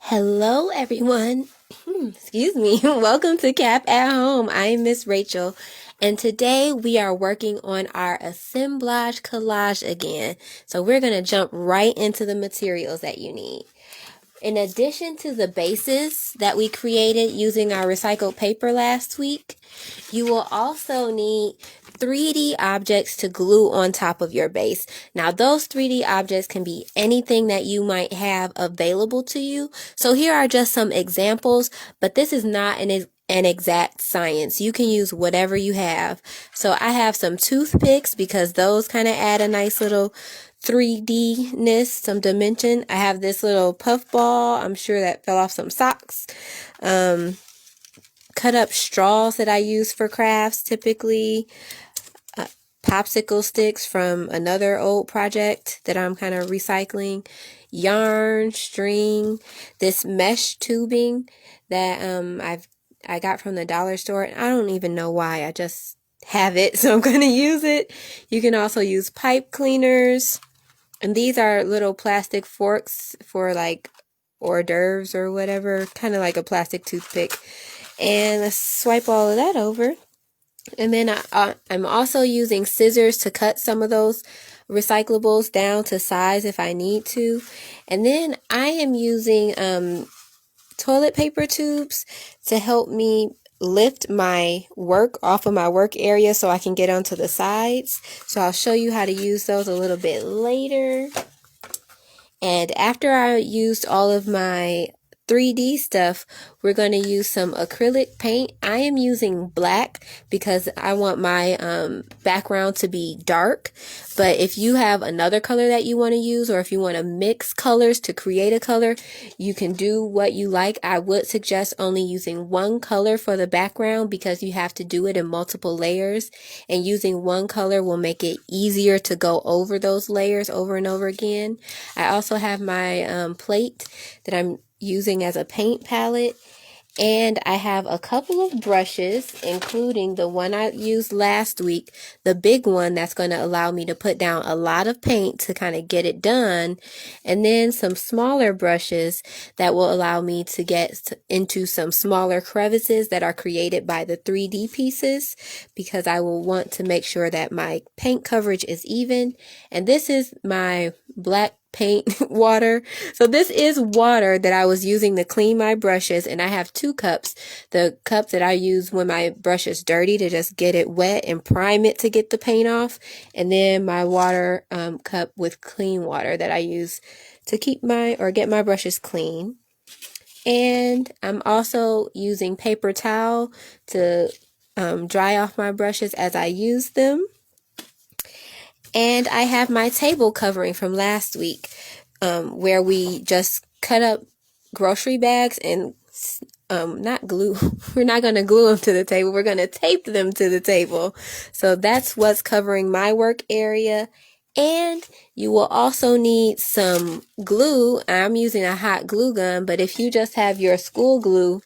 Hello, everyone. Excuse me. Welcome to Cap at Home. I'm Miss Rachel, and today we are working on our assemblage collage again. So we're going to jump right into the materials that you need. In addition to the bases that we created using our recycled paper last week, you will also need 3D objects to glue on top of your base. Now, those 3D objects can be anything that you might have available to you. So here are just some examples, but this is not an exact science. You can use whatever you have. So I have some toothpicks because those kind of add a nice little 3D-ness, some dimension. I have this little puff ball. I'm sure that fell off some socks. Cut up straws that I use for crafts typically. Popsicle sticks from another old project that I'm kind of recycling. Yarn, string, this mesh tubing that I got from the dollar store. I don't even know why. I just have it, so I'm going to use it. You can also use pipe cleaners. And these are little plastic forks for like hors d'oeuvres or whatever, kind of like a plastic toothpick. And let's swipe all of that over. And then I'm also using scissors to cut some of those recyclables down to size if I need to. And then I am using toilet paper tubes to help me lift my work off of my work area so I can get onto the sides. So I'll show you how to use those a little bit later. And after I used all of my 3D stuff, we're going to use some acrylic paint. I am using black because I want my background to be dark. But if you have another color that you want to use, or if you want to mix colors to create a color, you can do what you like. I would suggest only using one color for the background because you have to do it in multiple layers. And using one color will make it easier to go over those layers over and over again. I also have my plate that I'm using as a paint palette, and I have a couple of brushes, including the one I used last week, the big one that's going to allow me to put down a lot of paint to kind of get it done, and then some smaller brushes that will allow me to get into some smaller crevices that are created by the 3D pieces, because I will want to make sure that my paint coverage is even. And this is my black paint water. So this is water that I was using to clean my brushes, and I have two cups. The cup that I use when my brush is dirty to just get it wet and prime it to get the paint off, and then my water cup with clean water that I use to keep get my brushes clean. And I'm also using paper towel to dry off my brushes as I use them. And I have my table covering from last week, where we just cut up grocery bags and not glue. We're not going to glue them to the table. We're going to tape them to the table. So that's what's covering my work area. And you will also need some glue. I'm using a hot glue gun, but if you just have your school glue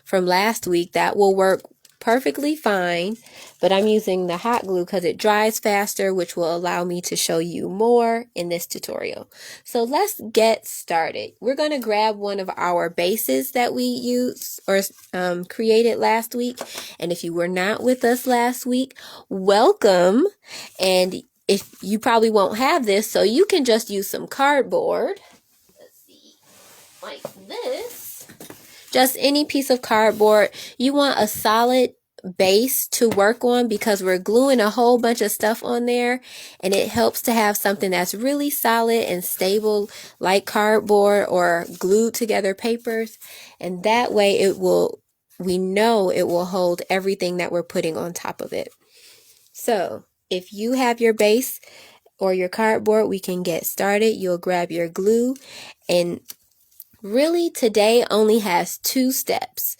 from last week, that will work perfectly fine. But I'm using the hot glue because it dries faster, which will allow me to show you more in this tutorial. So let's get started. We're going to grab one of our bases that we used or created last week. And if you were not with us last week, welcome. And if you probably won't have this, so you can just use some cardboard. Let's see, like this. Just any piece of cardboard. You want a solid base to work on because we're gluing a whole bunch of stuff on there, and it helps to have something that's really solid and stable like cardboard or glued together papers, and that way we know it will hold everything that we're putting on top of it. So if you have your base or your cardboard, we can get started. You'll grab your glue, and really, today only has 2 steps.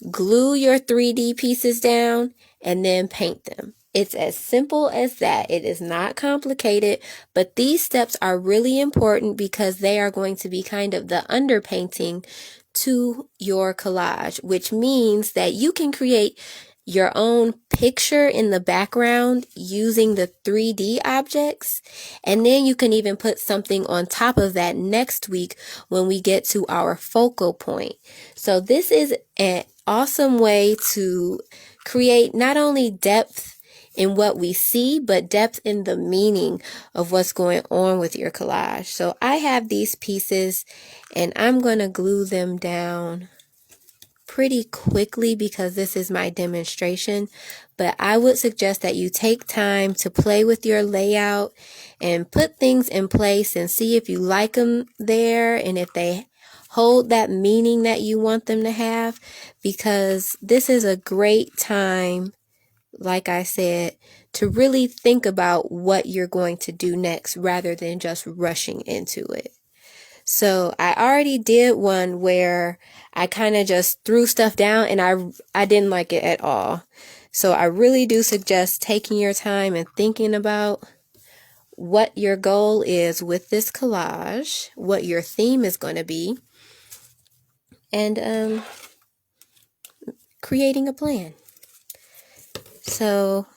Glue your 3D pieces down and then paint them. It's as simple as that. It is not complicated, but these steps are really important because they are going to be kind of the underpainting to your collage, which means that you can create your own picture in the background using the 3D objects. And then you can even put something on top of that next week when we get to our focal point. So this is an awesome way to create not only depth in what we see, but depth in the meaning of what's going on with your collage. So I have these pieces and I'm going to glue them down pretty quickly because this is my demonstration, but I would suggest that you take time to play with your layout and put things in place and see if you like them there and if they hold that meaning that you want them to have, because this is a great time, like I said, to really think about what you're going to do next rather than just rushing into it. So I already did one where I kind of just threw stuff down and I didn't like it at all. So I really do suggest taking your time and thinking about what your goal is with this collage, what your theme is going to be, and creating a plan. So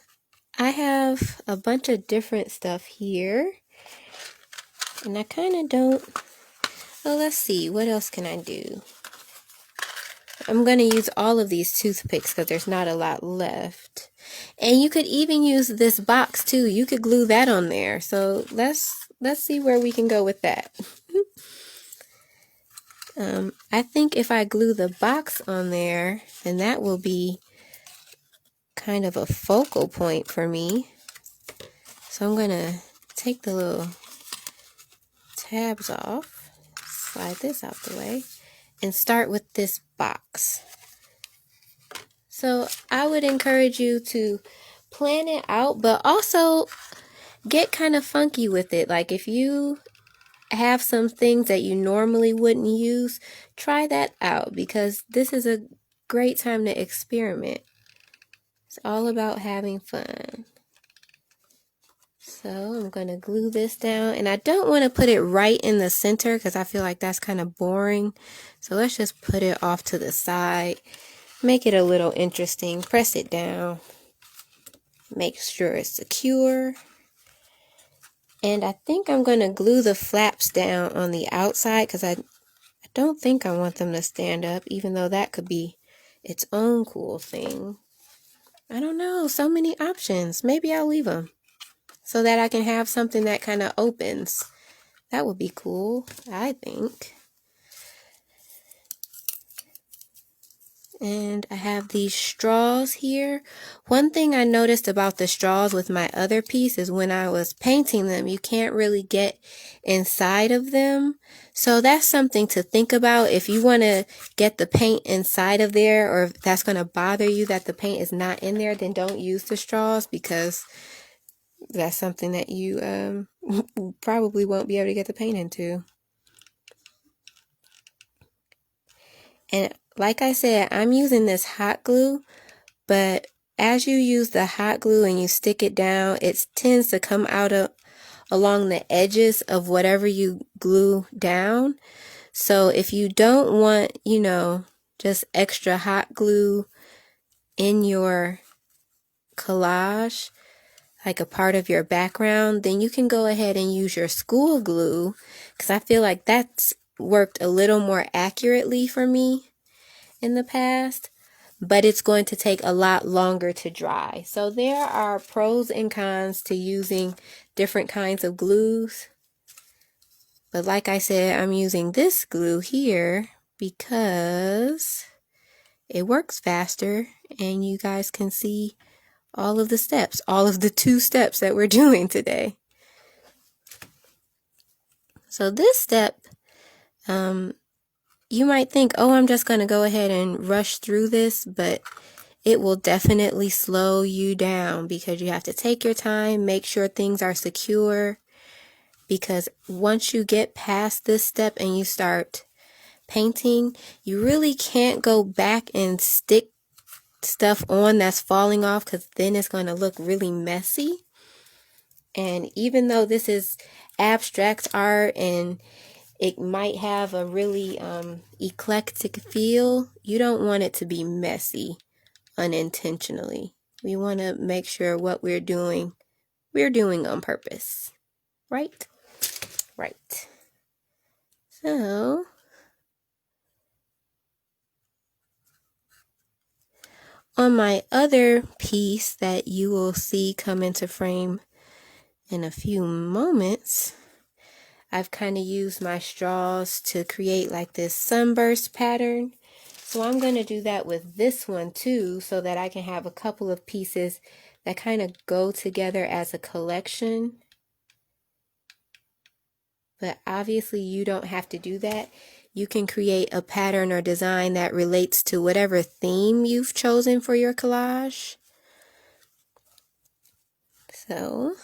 I have a bunch of different stuff here, and I kind of don't. Well, let's see, what else can I do? I'm going to use all of these toothpicks because there's not a lot left. And you could even use this box too. You could glue that on there. So let's see where we can go with that. I think if I glue the box on there, then that will be kind of a focal point for me. So I'm going to take the little tabs off, slide this out the way, and start with this box. So I would encourage you to plan it out, but also get kind of funky with it. Like if you have some things that you normally wouldn't use, try that out because this is a great time to experiment. It's all about having fun. So I'm going to glue this down, and I don't want to put it right in the center because I feel like that's kind of boring. So let's just put it off to the side. Make it a little interesting. Press it down. Make sure it's secure. And I think I'm going to glue the flaps down on the outside because I don't think I want them to stand up, even though that could be its own cool thing. I don't know. So many options. Maybe I'll leave them so that I can have something that kind of opens. That would be cool, I think. And I have these straws here. One thing I noticed about the straws with my other piece is when I was painting them, you can't really get inside of them. So that's something to think about. If you want to get the paint inside of there, or if that's going to bother you that the paint is not in there, then don't use the straws because that's something that you probably won't be able to get the paint into. And like I said, I'm using this hot glue, but as you use the hot glue and you stick it down, it tends to come out along the edges of whatever you glue down. So if you don't want, just extra hot glue in your collage, like a part of your background, then you can go ahead and use your school glue, because I feel like that's worked a little more accurately for me in the past, but it's going to take a lot longer to dry. So there are pros and cons to using different kinds of glues. But like I said, I'm using this glue here because it works faster and you guys can see all of the steps, all of the 2 steps that we're doing today. So this step, you might think, oh, I'm just going to go ahead and rush through this, but it will definitely slow you down because you have to take your time, make sure things are secure, because once you get past this step and you start painting, you really can't go back and stick stuff on that's falling off because then it's going to look really messy. And even though this is abstract art and it might have a really eclectic feel, you don't want it to be messy unintentionally. We want to make sure what we're doing on purpose. Right? Right. So, on my other piece that you will see come into frame in a few moments, I've kind of used my straws to create like this sunburst pattern. So I'm going to do that with this one too, so that I can have a couple of pieces that kind of go together as a collection. But obviously you don't have to do that. You can create a pattern or design that relates to whatever theme you've chosen for your collage. So,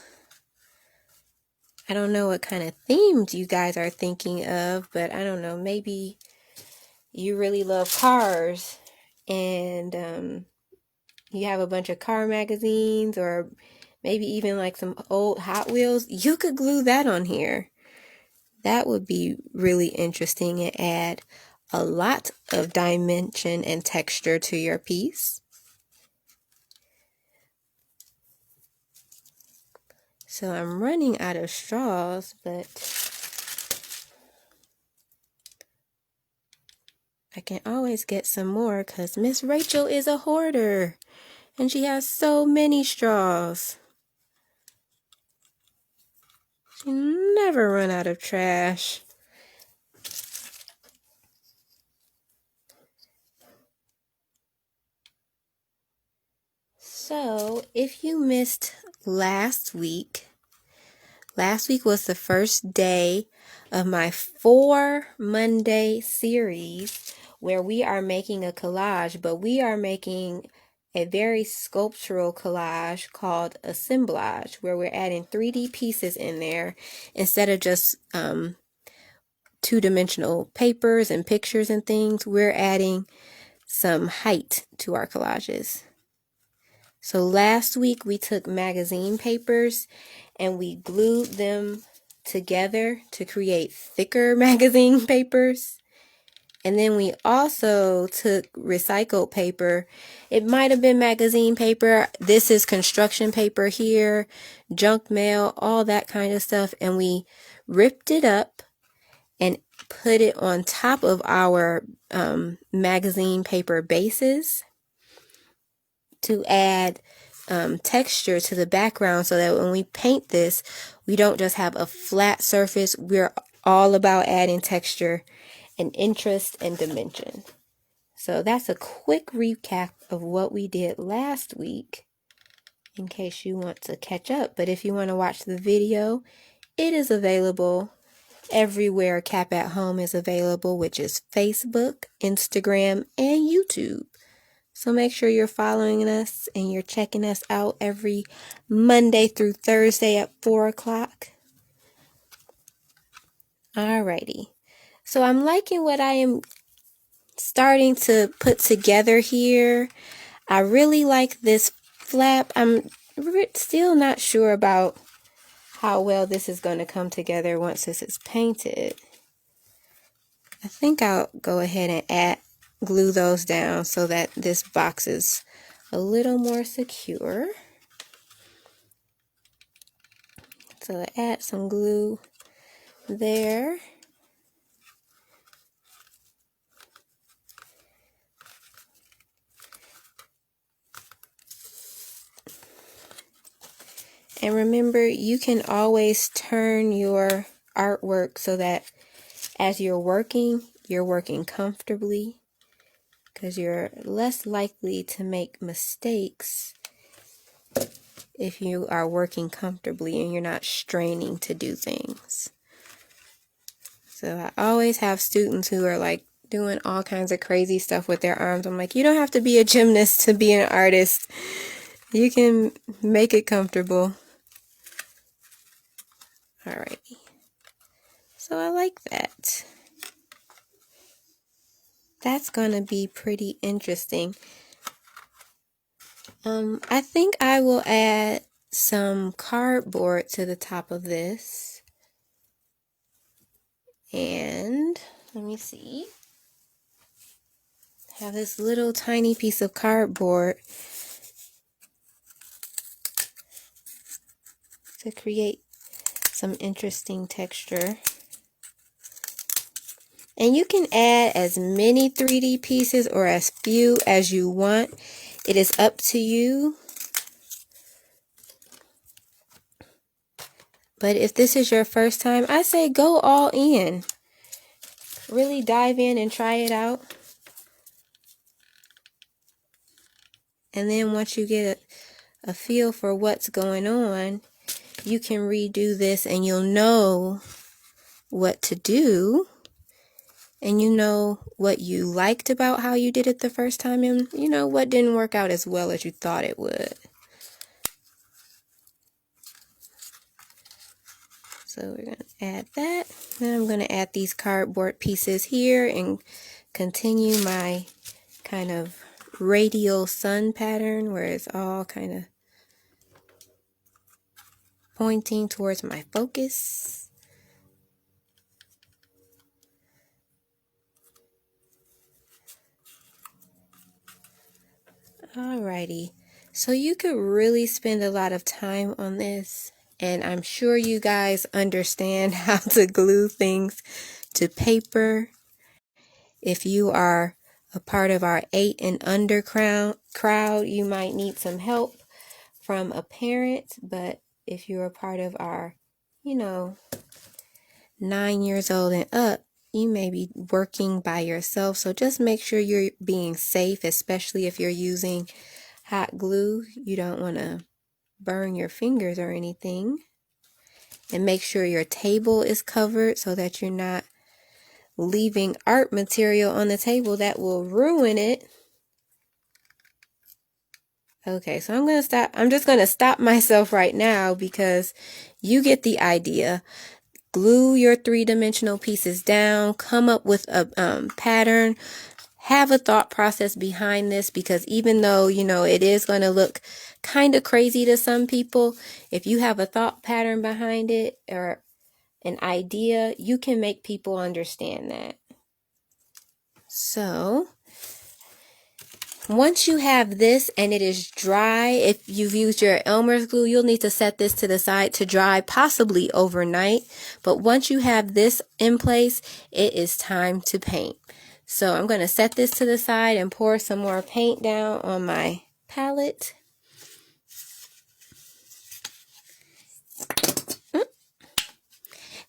I don't know what kind of themes you guys are thinking of, but I don't know, maybe you really love cars and you have a bunch of car magazines, or maybe even like some old Hot Wheels. You could glue that on here. That would be really interesting and add a lot of dimension and texture to your piece. So I'm running out of straws, but I can always get some more because Miss Rachel is a hoarder and she has so many straws. She never run out of trash. So if you missed last week was the first day of my 4-Monday series where we are making a collage, but we are making a very sculptural collage called Assemblage, where we're adding 3D pieces in there instead of just two-dimensional papers and pictures and things. We're adding some height to our collages. So last week we took magazine papers and we glued them together to create thicker magazine papers. And then we also took recycled paper. It might have been magazine paper. This is construction paper here, junk mail, all that kind of stuff. And we ripped it up and put it on top of our magazine paper bases to add texture to the background, so that when we paint this, we don't just have a flat surface. We're all about adding texture and interest and dimension. So that's a quick recap of what we did last week in case you want to catch up. But if you want to watch the video, it is available everywhere Cap at Home is available, which is Facebook, Instagram, and YouTube. So make sure you're following us and you're checking us out every Monday through Thursday at 4 o'clock. Alrighty. So I'm liking what I am starting to put together here. I really like this flap. I'm still not sure about how well this is going to come together once this is painted. I think I'll go ahead and glue those down so that this box is a little more secure. So add some glue there. And remember, you can always turn your artwork so that as you're working comfortably, because you're less likely to make mistakes if you are working comfortably and you're not straining to do things. So I always have students who are like doing all kinds of crazy stuff with their arms. I'm like, you don't have to be a gymnast to be an artist. You can make it comfortable. Alrighty. So I like that. That's going to be pretty interesting. I think I will add some cardboard to the top of this. And let me see have this little tiny piece of cardboard to create some interesting texture. And you can add as many 3D pieces or as few as you want. It is up to you. But if this is your first time, I say go all in. Really dive in and try it out. And then once you get a feel for what's going on, you can redo this and you'll know what to do. And you know what you liked about how you did it the first time, and you know what didn't work out as well as you thought it would. So we're going to add that. Then I'm going to add these cardboard pieces here and continue my kind of radial sun pattern where it's all kind of pointing towards my focus. Alrighty, so you could really spend a lot of time on this, and I'm sure you guys understand how to glue things to paper. If you are a part of our 8 and under crowd, you might need some help from a parent, but if you're a part of our, 9 years old and up, you may be working by yourself, so just make sure you're being safe, especially if you're using hot glue. You don't want to burn your fingers or anything. And make sure your table is covered so that you're not leaving art material on the table that will ruin it. Okay, so I'm just going to stop myself right now because you get the idea. Glue your 3-dimensional pieces down, come up with a pattern, have a thought process behind this, because even though, it is going to look kind of crazy to some people, if you have a thought pattern behind it or an idea, you can make people understand that. So once you have this and it is dry, if you've used your Elmer's glue, you'll need to set this to the side to dry, possibly overnight. But once you have this in place, it is time to paint. So I'm going to set this to the side and pour some more paint down on my palette.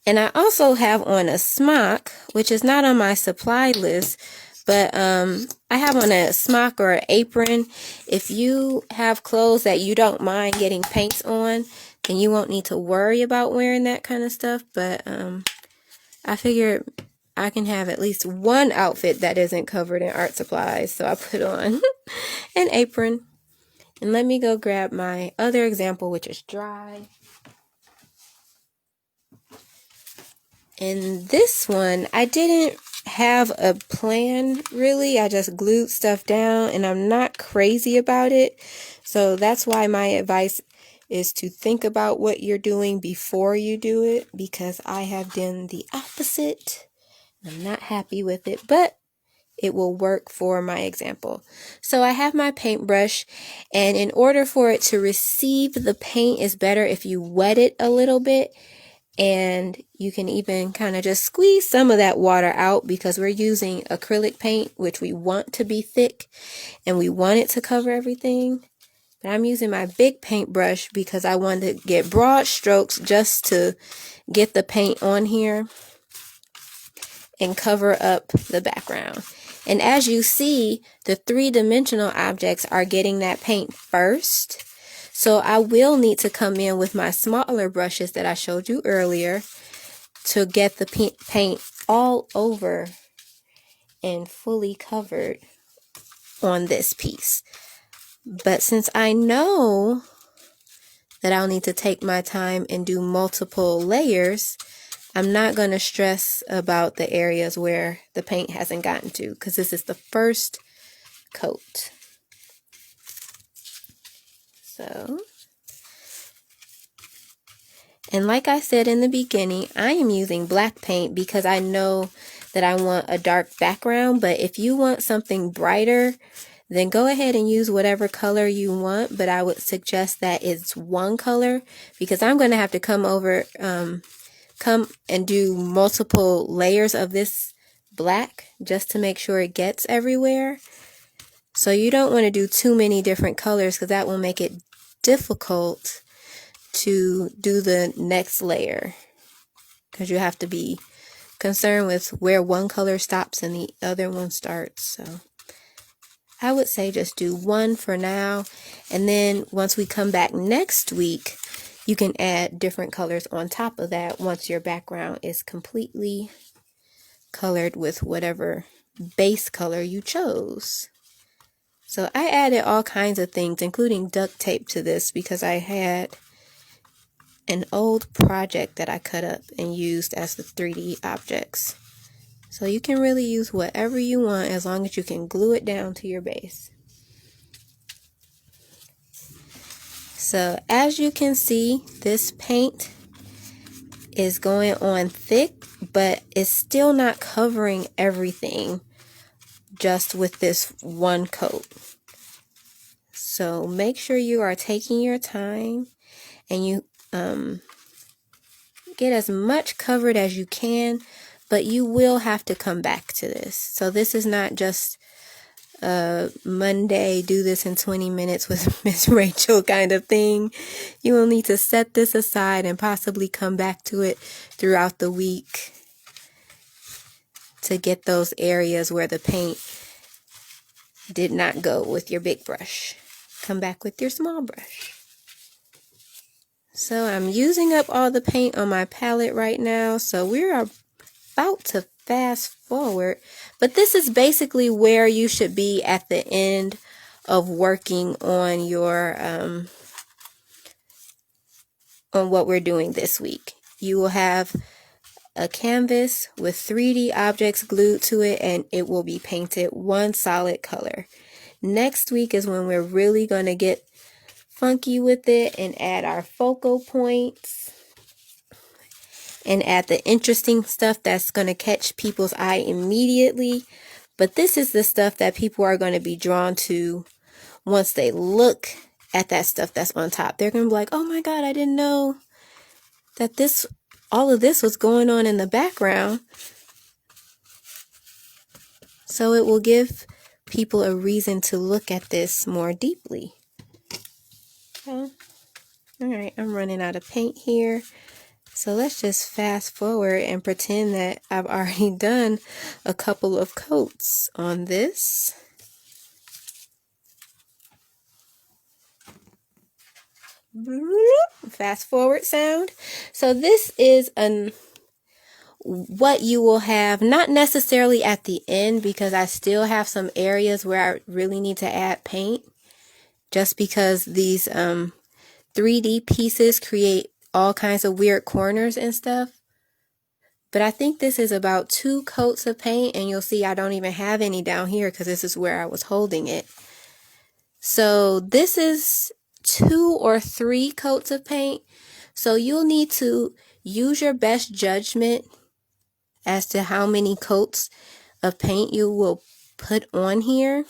And I also have on a smock, which is not on my supply list, but I have on a smock or an apron. If you have clothes that you don't mind getting paints on, then you won't need to worry about wearing that kind of stuff. But I figured I can have at least one outfit that isn't covered in art supplies. So I put on an apron. And let me go grab my other example, which is dry. And this one, I didn't have a plan really. I just glued stuff down and I'm not crazy about it. So that's why my advice is to think about what you're doing before you do it, because I have done the opposite. I'm not happy with it, but it will work for my example. So I have my paintbrush, and in order for it to receive the paint, it's better if you wet it a little bit. And you can even kind of just squeeze some of that water out, because we're using acrylic paint, which we want to be thick and we want it to cover everything. But I'm using my big paintbrush because I want to get broad strokes just to get the paint on here and cover up the background. And as you see, the 3-dimensional objects are getting that paint first. So I will need to come in with my smaller brushes that I showed you earlier to get the paint all over and fully covered on this piece. But since I know that I'll need to take my time and do multiple layers, I'm not going to stress about the areas where the paint hasn't gotten to, because this is the first coat. So, and like I said in the beginning, I am using black paint because I know that I want a dark background, but if you want something brighter, then go ahead and use whatever color you want, but I would suggest that it's one color, because I'm going to have to come and do multiple layers of this black just to make sure it gets everywhere. So you don't want to do too many different colors, because that will make it difficult to do the next layer, because you have to be concerned with where one color stops and the other one starts. So I would say just do one for now, and then once we come back next week, you can add different colors on top of that once your background is completely colored with whatever base color you chose. So I added all kinds of things, including duct tape, to this because I had an old project that I cut up and used as the 3D objects. So you can really use whatever you want as long as you can glue it down to your base. So as you can see, this paint is going on thick, but it's still not covering everything just with this one coat. So make sure you are taking your time and you get as much covered as you can, but you will have to come back to this. So this is not just Monday, do this in 20 minutes with Miss Rachel kind of thing. You will need to set this aside and possibly come back to it throughout the week to get those areas where the paint did not go with your big brush. Come back with your small brush. So I'm using up all the paint on my palette right now, so we're about to fast forward, but this is basically where you should be at the end of working on your on what we're doing this week. You will have a canvas with 3D objects glued to it, and it will be painted one solid color. Next week is when we're really going to get funky with it and add our focal points and add the interesting stuff that's going to catch people's eye immediately. But this is the stuff that people are going to be drawn to once they look at that stuff that's on top. They're going to be like, oh my God, I didn't know that all of this was going on in the background. So it will give people a reason to look at this more deeply. Okay. All right, I'm running out of paint here. So let's just fast forward and pretend that I've already done a couple of coats on this. Fast forward sound. So this is what you will have, not necessarily at the end, because I still have some areas where I really need to add paint, just because these 3D pieces create all kinds of weird corners and stuff. But I think this is about 2 coats of paint, and you'll see I don't even have any down here because this is where I was holding it. So this is 2 or 3 coats of paint. So you'll need to use your best judgment as to how many coats of paint you will put on here.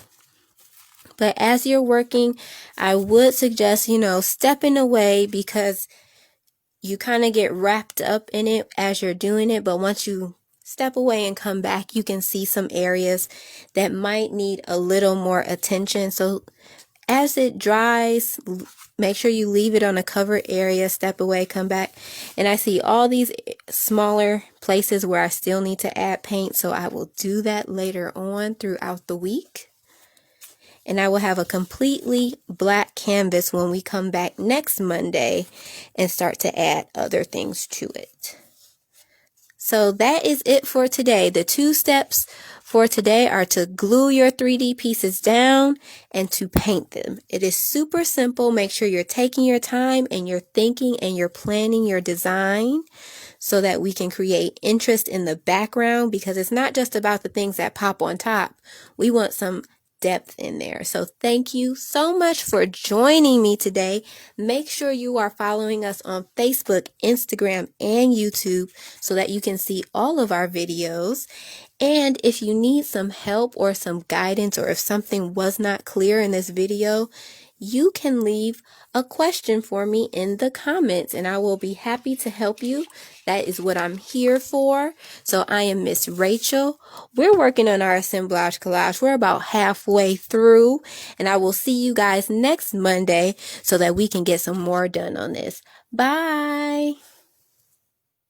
But as you're working, I would suggest, stepping away, because you kind of get wrapped up in it as you're doing it. But once you step away and come back, you can see some areas that might need a little more attention. So as it dries, make sure you leave it on a covered area, step away, come back. And I see all these smaller places where I still need to add paint. So I will do that later on throughout the week. And I will have a completely black canvas when we come back next Monday and start to add other things to it. So that is it for today. The 2 steps for today are to glue your 3D pieces down and to paint them. It is super simple. Make sure you're taking your time and you're thinking and you're planning your design so that we can create interest in the background, because it's not just about the things that pop on top. We want some depth in there. So thank you so much for joining me today. Make sure you are following us on Facebook, Instagram, and YouTube so that you can see all of our videos. And if you need some help or some guidance, or if something was not clear in this video, you can leave a question for me in the comments and I will be happy to help you. That is what I'm here for. So I am Miss Rachel. We're working on our assemblage collage. We're about halfway through and I will see you guys next Monday so that we can get some more done on this. Bye.